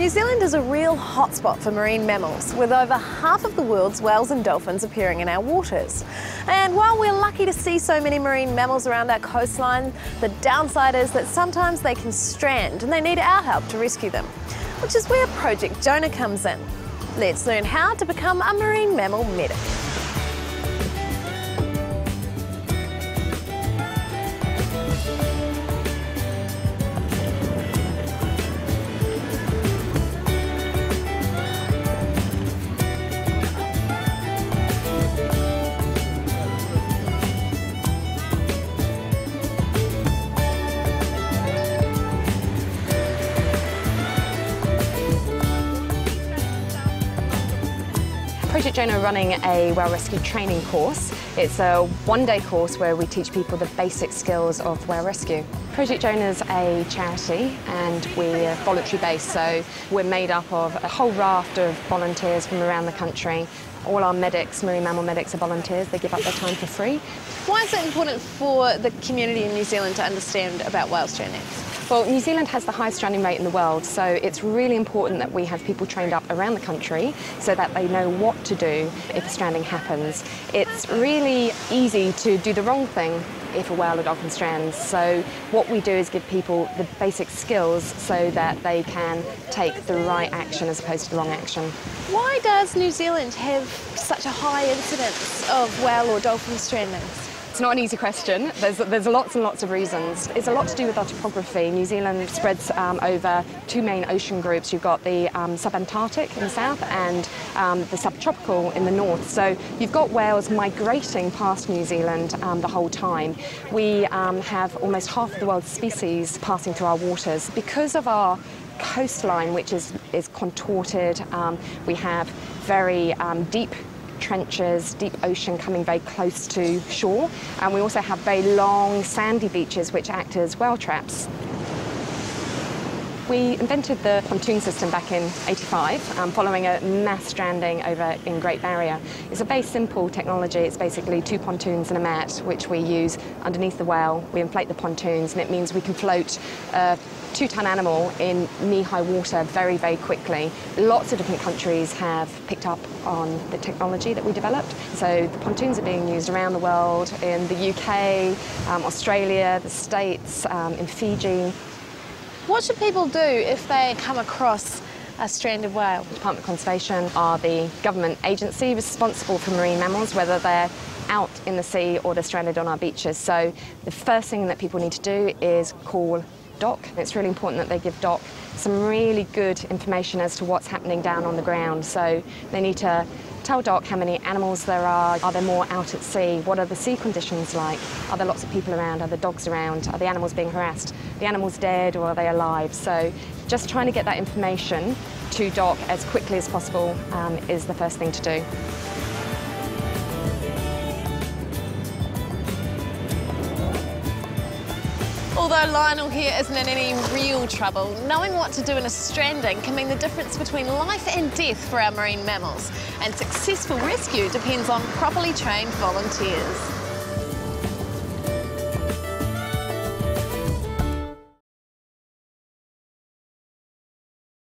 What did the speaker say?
New Zealand is a real hotspot for marine mammals, with over half of the world's whales and dolphins appearing in our waters. And while we're lucky to see so many marine mammals around our coastline, the downside is that sometimes they can strand and they need our help to rescue them, which is where Project Jonah comes in. Let's learn how to become a marine mammal medic. Project Jonah are running a whale rescue training course. It's a one-day course where we teach people the basic skills of whale rescue. Project Jonah is a charity and we're voluntary based, so we're made up of a whole raft of volunteers from around the country. All our medics, marine mammal medics, are volunteers. They give up their time for free. Why is it important for the community in New Zealand to understand about whale stranding? Well, New Zealand has the highest stranding rate in the world, so it's really important that we have people trained up around the country so that they know what to do if a stranding happens. It's really easy to do the wrong thing if a whale or dolphin strands, so what we do is give people the basic skills so that they can take the right action as opposed to the wrong action. Why does New Zealand have such a high incidence of whale or dolphin strandings? It's not an easy question. There's lots and lots of reasons. It's a lot to do with our topography. New Zealand spreads over two main ocean groups. You've got the subantarctic in the south and the subtropical in the north. So you've got whales migrating past New Zealand the whole time. We have almost half of the world's species passing through our waters. Because of our coastline, which is contorted, we have very deep trenches, deep ocean coming very close to shore, and we also have very long sandy beaches which act as whale traps. We invented the pontoon system back in '85 following a mass stranding over in Great Barrier. It's a very simple technology. It's basically two pontoons and a mat which we use underneath the whale. We inflate the pontoons and it means we can float a 2-ton animal in knee-high water very, very quickly. Lots of different countries have picked up on the technology that we developed. So the pontoons are being used around the world, in the UK, Australia, the States, in Fiji. What should people do if they come across a stranded whale? The Department of Conservation are the government agency responsible for marine mammals, whether they're out in the sea or they're stranded on our beaches. So the first thing that people need to do is call DOC. It's really important that they give DOC some really good information as to what's happening down on the ground. So they need to tell DOC how many animals there are there more out at sea, what are the sea conditions like, are there lots of people around, are there dogs around, are the animals being harassed, are the animals dead or are they alive? So just trying to get that information to DOC as quickly as possible is the first thing to do. Although Lionel here isn't in any real trouble, knowing what to do in a stranding can mean the difference between life and death for our marine mammals. And successful rescue depends on properly trained volunteers.